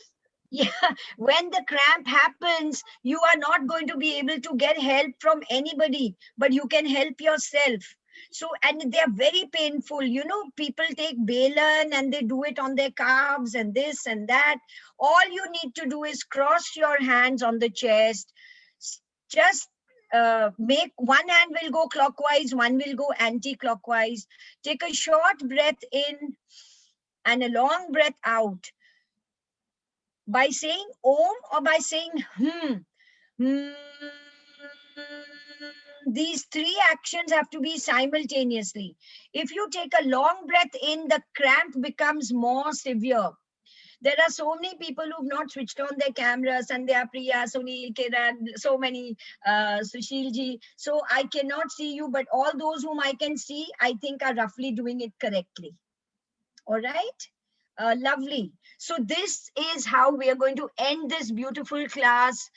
yeah, when the cramp happens, you are not going to be able to get help from anybody, but you can help yourself. So, and they are very painful. You know, people take Balan and they do it on their calves and this and that. All you need to do is cross your hands on the chest. Just make one hand will go clockwise, one will go anti-clockwise. Take a short breath in and a long breath out. By saying Om or by saying these three actions have to be simultaneously. If you take a long breath in, the cramp becomes more severe. There are so many people who've not switched on their cameras, and they are Priya, Sunil, Kiran, so many, Sushil ji. So I cannot see you, but all those whom I can see, I think are roughly doing it correctly. All right. Lovely. So this is how we are going to end this beautiful class.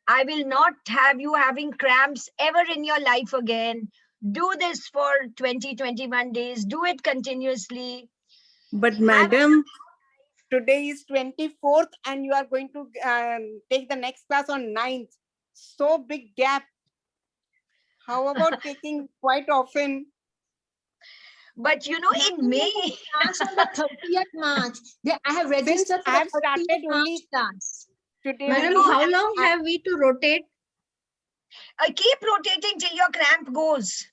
I will not have you having cramps ever in your life again. Do this for 21 days. Do it continuously. But madam, today is 24th and you are going to take the next class on 9th. So big gap. How about taking quite often? But you know, in May, Class on the 30th March. I have registered for I have the 30th started March only class. Today Madam, only how long have we to rotate? Keep rotating till your cramp goes.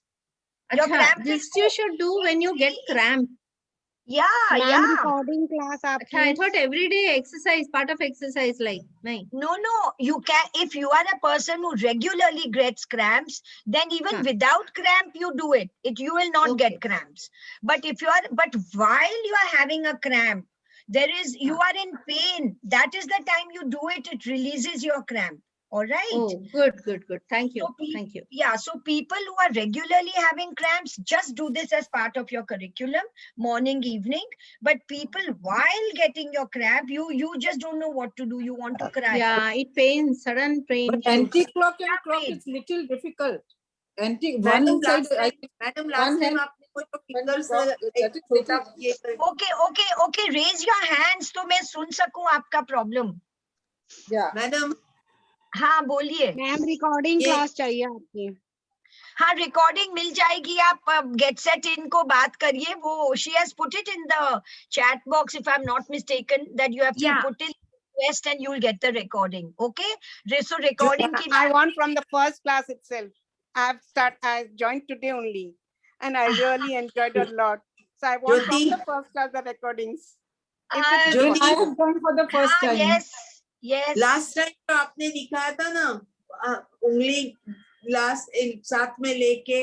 Your Acha, cramp will this you should do when you get cramp. Yeah, Ma'am, yeah. recording class Acha, I thought everyday exercise, part of exercise like. Nahin. No, you can, if you are a person who regularly gets cramps, then even without cramp, you do it. You will not get cramps. But but while you are having a cramp, you are in pain. That is the time you do it. It releases your cramp. All right. Oh, good. Thank you. So Thank you. Yeah, so people who are regularly having cramps, just do this as part of your curriculum, morning, evening. But people, while getting your cramp, you just don't know what to do. You want to cry. Yeah, it pains, sudden pain. But anti-clock and clock pain. is little difficult. Madam, One side, Madam, one last time hand- आपने कोई तो fingers that एक is छोटा little- ये Okay. Raise your hands तो मैं सुन सकूं आपका problem. Yeah. Madam, हाँ, बोलिए. मैम रिकॉर्डिंग ये- क्लास चाहिए आपकी. हाँ, रिकॉर्डिंग मिल जाएगी. आप गेट सेट इनको बात करिए. वो she has put it in the chat box, if I'm not mistaken, that you have to Yeah. put in request and you'll get the recording. Okay. So recording की I want from the first class itself. I joined today only, and I really enjoyed a lot. So I want from Jyoti. the first class the recordings. Jyoti. I have done for the first time. Yes. last time तो आपने दिखाया था ना उंगली साथ में लेके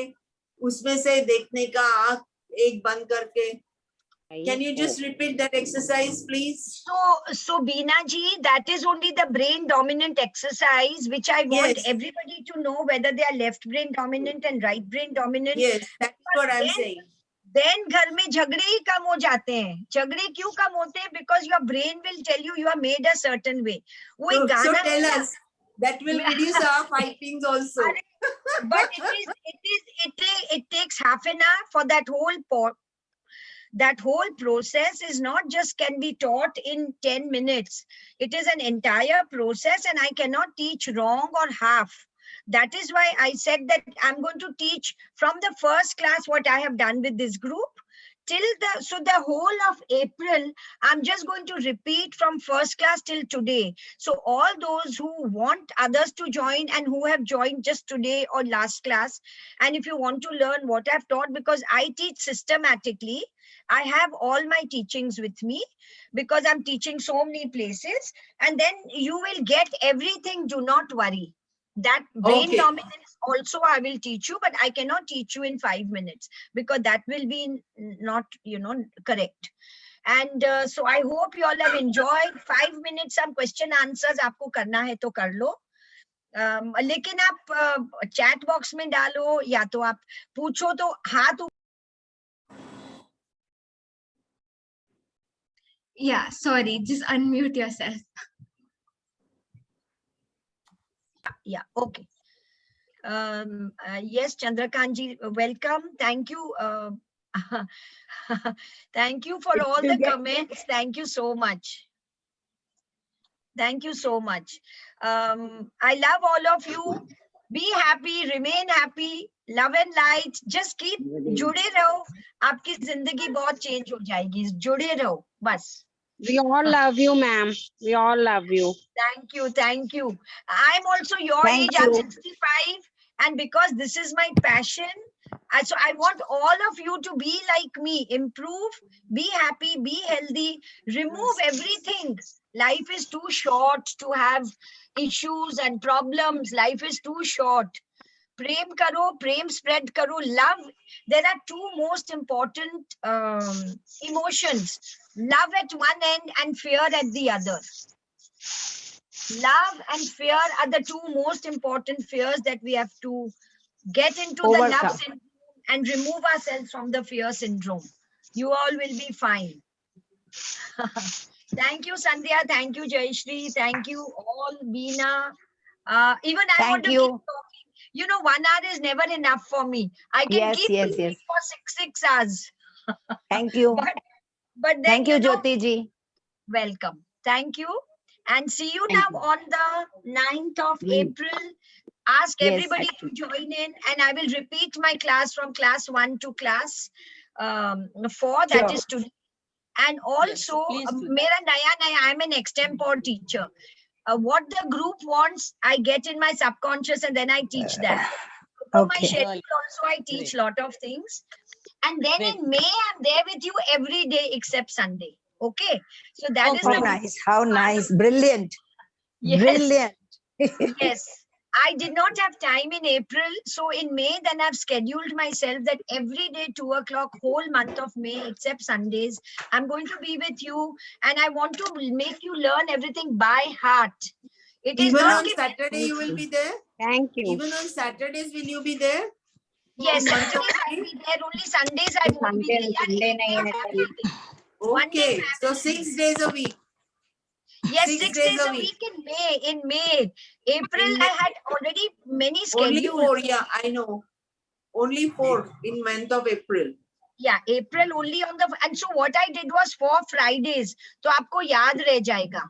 उसमें से देखने का आँख एक बंद करके. Can you just repeat that exercise, please? So Beena ji, that is only the brain dominant exercise, which I want Yes. everybody to know whether they are left brain dominant and right brain dominant. Yes, that's what I'm Then- saying. Then घर में झगड़े ही कम हो जाते हैं. झगड़े क्यों कम होते हैं? Because your brain will tell you are made a certain way. वो एक So गाना tell us, that will reduce our fightings also. but it takes half an hour for that whole process is not just can be taught in 10 minutes. It is an entire process and I cannot teach wrong or half. That is why I said that I'm going to teach from the first class what I have done with this group so the whole of April, I'm just going to repeat from first class till today. So all those who want others to join and who have joined just today or last class, and if you want to learn what I've taught, because I teach systematically, I have all my teachings with me because I'm teaching so many places, and then you will get everything. Do not worry. That brain dominance also I will teach you, but I cannot teach you in 5 minutes because that will be not, correct. And so I hope you all have enjoyed. 5 minutes some question answers आपको करना है तो कर लो. लेकिन आप chat box में डालो या तो आप पूछो तो हाथ. Yeah, sorry, just unmute yourself. Yeah, okay. Yes, Chandrakant ji, welcome. Thank you. Thank you for all the comments. Thank you so much. Thank you so much. I love all of you. Be happy, remain happy, love and light. Just keep जुड़े रहो. आपकी जिंदगी बहुत change हो जाएगी. जुड़े रहो, बस. We all love you, ma'am. We all love you. Thank you. I'm also your age. I'm 65, and because this is my passion, so I want all of you to be like me, improve, be happy, be healthy, remove everything. Life is too short to have issues and problems. Life is too short. Prem karo, prem spread karo, love. There are two most important emotions. Love at one end and fear at the other. Love and fear are the two most important fears that we have to get into the love syndrome and remove ourselves from the fear syndrome. You all will be fine. Thank you, Sandhya. Thank you, Jayashri. Thank you all, Beena. Even I want to keep talking. 1 hour is never enough for me. I can keep talking for 6 hours. Thank you. But then, Thank you, Jyoti ji. Welcome. Thank you. And see you now on the 9th of April. Ask everybody to join in, and I will repeat my class from class 1 to class 4. That is today. And also, I'm an extempore teacher. what the group wants, I get in my subconscious and then I teach that. For my Okay. schedule also, I teach lot of things. And then Great. in May, I'm there with you every day except Sunday. Okay. So that is Okay. the Nice. How nice. Brilliant. Yes. Brilliant. Yes. I did not have time in April. So in May, then I've scheduled myself that every day, 2 o'clock, whole month of May, except Sundays, I'm going to be with you. And I want to make you learn everything by heart. It is Even not on given- Saturday you will be there? Thank you. Even on Saturdays will you be there? Yes, in month of Saturdays I'll May? be there. Only Sundays I won't be there. Sunday nahi hai kal. One day Okay, so 6 days a week. Yes, 6 6 days days a a week in May. In May. April, In May. I had already many Only schedules. 4, yeah, I know. Only 4 in month of April. Yeah, April only on the, and so what I did was 4 Fridays. So आपको याद रह जाएगा.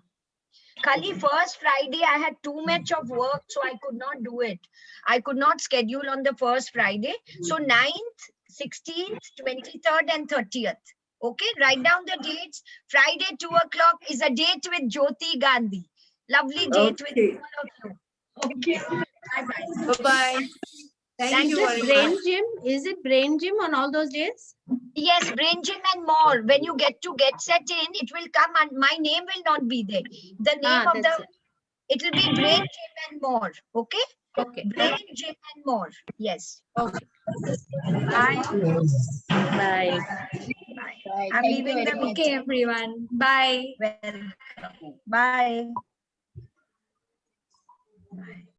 Khali first Friday I had too much of work, so I could not do it. I could not schedule on the first Friday. So 9th, 16th, 23rd and 30th. Okay, write down the dates. Friday 2 o'clock is a date with Jyoti Gandhi. Lovely date with Okay. all of you. Okay. Bye-bye. Bye-bye. Thank Thank you you. very Brain much. gym, is it brain gym on all those days? Yes, brain gym and more. When you get set in, it will come and my name will not be there. The name of That's the, it will be brain gym and more. Okay? Okay. Brain gym and more. Yes. Okay. Bye. Bye. Bye. Bye. I'm Thank you leaving very the much. meeting. Okay, everyone. Bye. Well, bye. Bye.